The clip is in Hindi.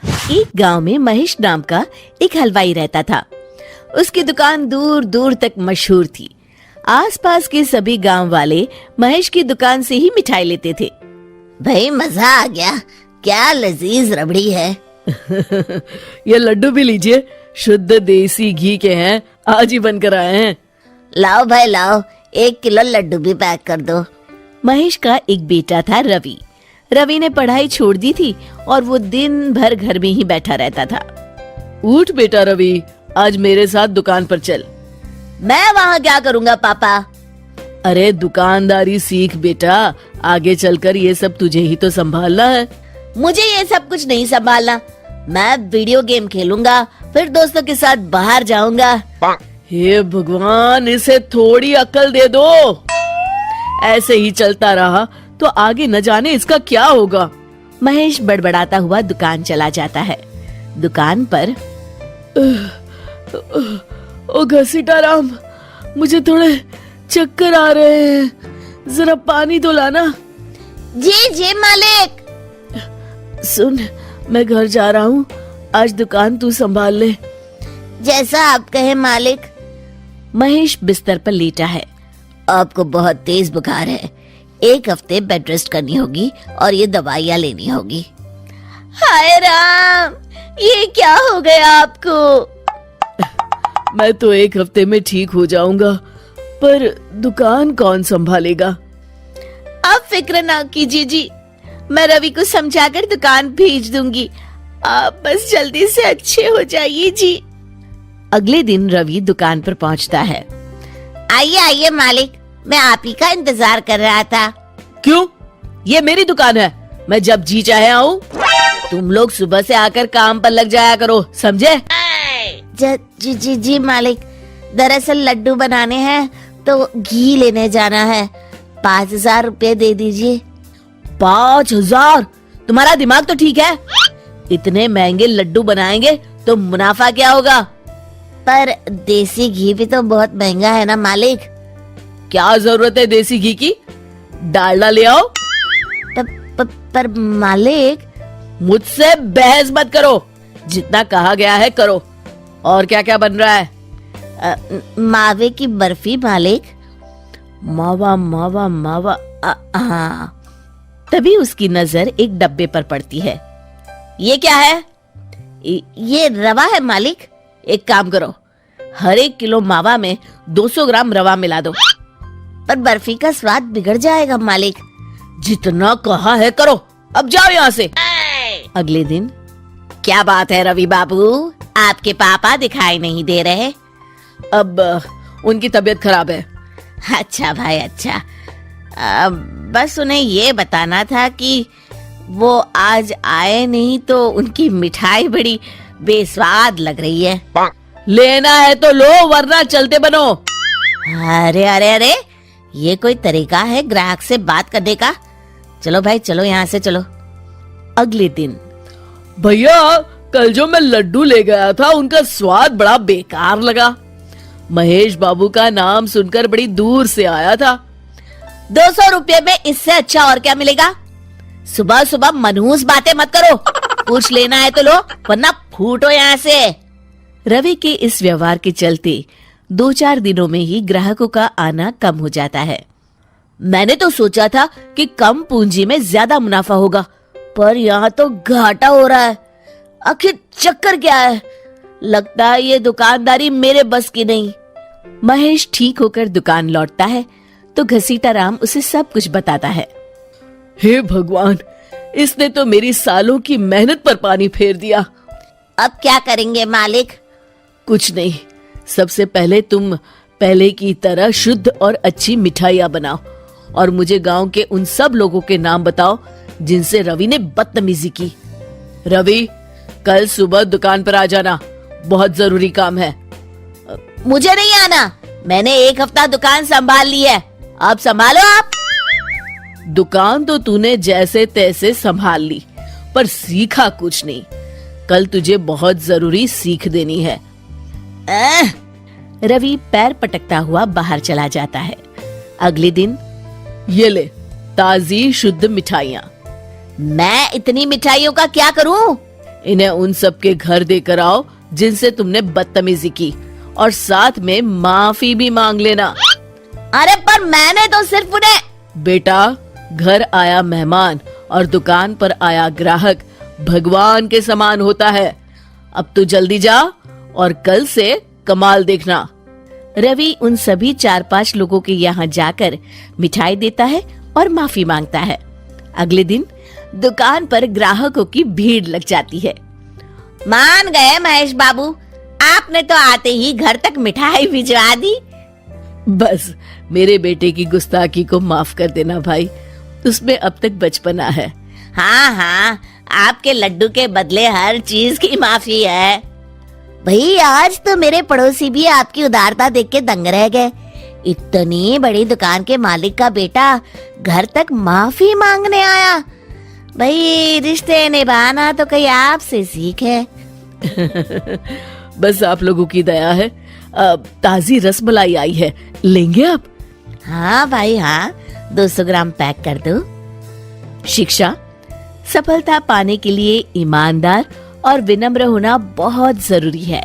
एक गांव में महेश नाम का एक हलवाई रहता था। उसकी दुकान दूर दूर तक मशहूर थी। आसपास के सभी गांव वाले महेश की दुकान से ही मिठाई लेते थे। भाई मजा आ गया, क्या लजीज रबड़ी है। ये लड्डू भी लीजिए, शुद्ध देसी घी के हैं, आज ही बनकर आए हैं। लाओ भाई लाओ, 1 किलो लड्डू भी पैक कर दो। महेश का एक बेटा था रवि। रवि ने पढ़ाई छोड़ दी थी और वो दिन भर घर में ही बैठा रहता था। उठ बेटा रवि, आज मेरे साथ दुकान पर चल। मैं वहाँ क्या करूँगा पापा? अरे दुकानदारी सीख बेटा, आगे चलकर ये सब तुझे ही तो संभालना है। मुझे ये सब कुछ नहीं संभालना, मैं वीडियो गेम खेलूंगा, फिर दोस्तों के साथ बाहर जाऊंगा। हे भगवान, इसे थोड़ी अक्ल दे दो। ऐसे ही चलता रहा तो आगे न जाने इसका क्या होगा। महेश बड़बड़ाता हुआ दुकान चला जाता है। दुकान पर ओ घसीटाराम, मुझे थोड़े चक्कर आ रहे हैं, जरा पानी तो लाना। जी मालिक। सुन, मैं घर जा रहा हूँ, आज दुकान तू संभाल ले। जैसा आप कहे मालिक। महेश बिस्तर पर लेटा है। आपको बहुत तेज बुखार है, 1 हफ्ते बेड रेस्ट करनी होगी और ये दवाइयाँ लेनी होगी। हाय राम, ये क्या हो गया आपको? मैं तो 1 हफ्ते में ठीक हो जाऊंगा, पर दुकान कौन संभालेगा? आप फिक्र ना कीजिए जी, मैं रवि को समझाकर दुकान भेज दूंगी। आप बस जल्दी से अच्छे हो जाइए जी। अगले दिन रवि दुकान पर पहुंचता है। आइए आइए मालिक, मैं आप ही का इंतजार कर रहा था। क्यों? ये मेरी दुकान है, मैं जब जी चाहे आऊँ। तुम लोग सुबह से आकर काम पर लग जाया करो, समझे? जी मालिक, दरअसल लड्डू बनाने हैं तो घी लेने जाना है, 5,000 रुपए दे दीजिए। 5,000? तुम्हारा दिमाग तो ठीक है? इतने महंगे लड्डू बनाएंगे तो मुनाफा क्या होगा? पर देसी घी भी तो बहुत महंगा है ना मालिक। क्या जरूरत है देसी घी की? डालडा ले आओ। पर मालिक। मुझसे बहस मत करो, जितना कहा गया है करो। और क्या क्या बन रहा है? मावे की बर्फी मालिक। मावा मावा मावा, हाँ। तभी उसकी नजर एक डब्बे पर पड़ती है। ये क्या है? ये रवा है मालिक। एक काम करो, हर 1 किलो मावा में 200 ग्राम रवा मिला दो। पर बर्फी का स्वाद बिगड़ जाएगा मालिक। जितना कहा है करो, अब जाओ यहाँ से। अगले दिन। क्या बात है रवि बाबू, आपके पापा दिखाई नहीं दे रहे? अब उनकी तबीयत खराब है। अच्छा भाई अच्छा। बस उन्हें ये बताना था कि वो आज आए नहीं तो उनकी मिठाई बड़ी बेस्वाद लग रही है। लेना है तो लो, वरना चलते बनो। अरे अरे अरे, ये कोई तरीका है ग्राहक से बात करने का? चलो भाई चलो, यहाँ से चलो। अगले दिन। भैया, कल जो मैं लड्डू ले गया था उनका स्वाद बड़ा बेकार लगा। महेश बाबू का नाम सुनकर बड़ी दूर से आया था। 200 रुपये में इससे अच्छा और क्या मिलेगा? सुबह सुबह मनहूस बातें मत करो। कुछ लेना है तो लो, वरना फूटो यहाँ से। रवि के इस व्यवहार के चलते 2-4 दिनों में ही ग्राहकों का आना कम हो जाता है। मैंने तो सोचा था कि कम पूंजी में ज्यादा मुनाफा होगा, पर यहाँ तो घाटा हो रहा है। आखिर चक्कर क्या है? लगता है ये दुकानदारी मेरे बस की नहीं। महेश ठीक होकर दुकान लौटता है तो घसीटाराम उसे सब कुछ बताता है। हे भगवान, इसने तो मेरी सालों की मेहनत पर पानी फेर दिया। अब क्या करेंगे मालिक? कुछ नहीं, सबसे पहले तुम पहले की तरह शुद्ध और अच्छी मिठाइयाँ बनाओ और मुझे गांव के उन सब लोगों के नाम बताओ जिनसे रवि ने बदतमीजी की। रवि, कल सुबह दुकान पर आ जाना, बहुत जरूरी काम है। मुझे नहीं आना, मैंने 1 हफ्ता दुकान संभाल ली है, अब संभालो आप। दुकान तो तूने जैसे तैसे संभाल ली, पर सीखा कुछ नहीं। कल तुझे बहुत जरूरी सीख देनी है। रवि पैर पटकता हुआ बाहर चला जाता है। अगले दिन। ये ले, ताजी शुद्ध मिठाइयाँ। मैं इतनी मिठाइयों का क्या करूं? इन्हें उन सब के घर देकर आओ जिनसे तुमने बदतमीजी की, और साथ में माफी भी मांग लेना। अरे पर मैंने तो सिर्फ उन्हें। बेटा, घर आया मेहमान और दुकान पर आया ग्राहक भगवान के समान होता है। अब तू जल्दी जा और कल से कमाल देखना। रवि उन सभी 4-5 लोगों के यहाँ जाकर मिठाई देता है और माफी मांगता है। अगले दिन दुकान पर ग्राहकों की भीड़ लग जाती है। मान गए महेश बाबू, आपने तो आते ही घर तक मिठाई भिजवा दी। बस मेरे बेटे की गुस्ताखी को माफ कर देना भाई, उसमें अब तक बचपना है। हाँ हाँ, आपके लड्डू के बदले हर चीज की माफी है। भाई आज तो मेरे पड़ोसी भी आपकी उदारता देख के दंग रह गए। इतनी बड़ी दुकान के मालिक का बेटा घर तक माफी मांगने आया। भाई रिश्ते निभाना तो कहीं आपसे सीख है। बस आप लोगों की दया है। ताजी रसमलाई आई है, लेंगे आप? हाँ भाई हाँ, 200 ग्राम पैक कर दो। शिक्षा, सफलता पाने के लिए ईमानदार और विनम्र होना बहुत जरूरी है।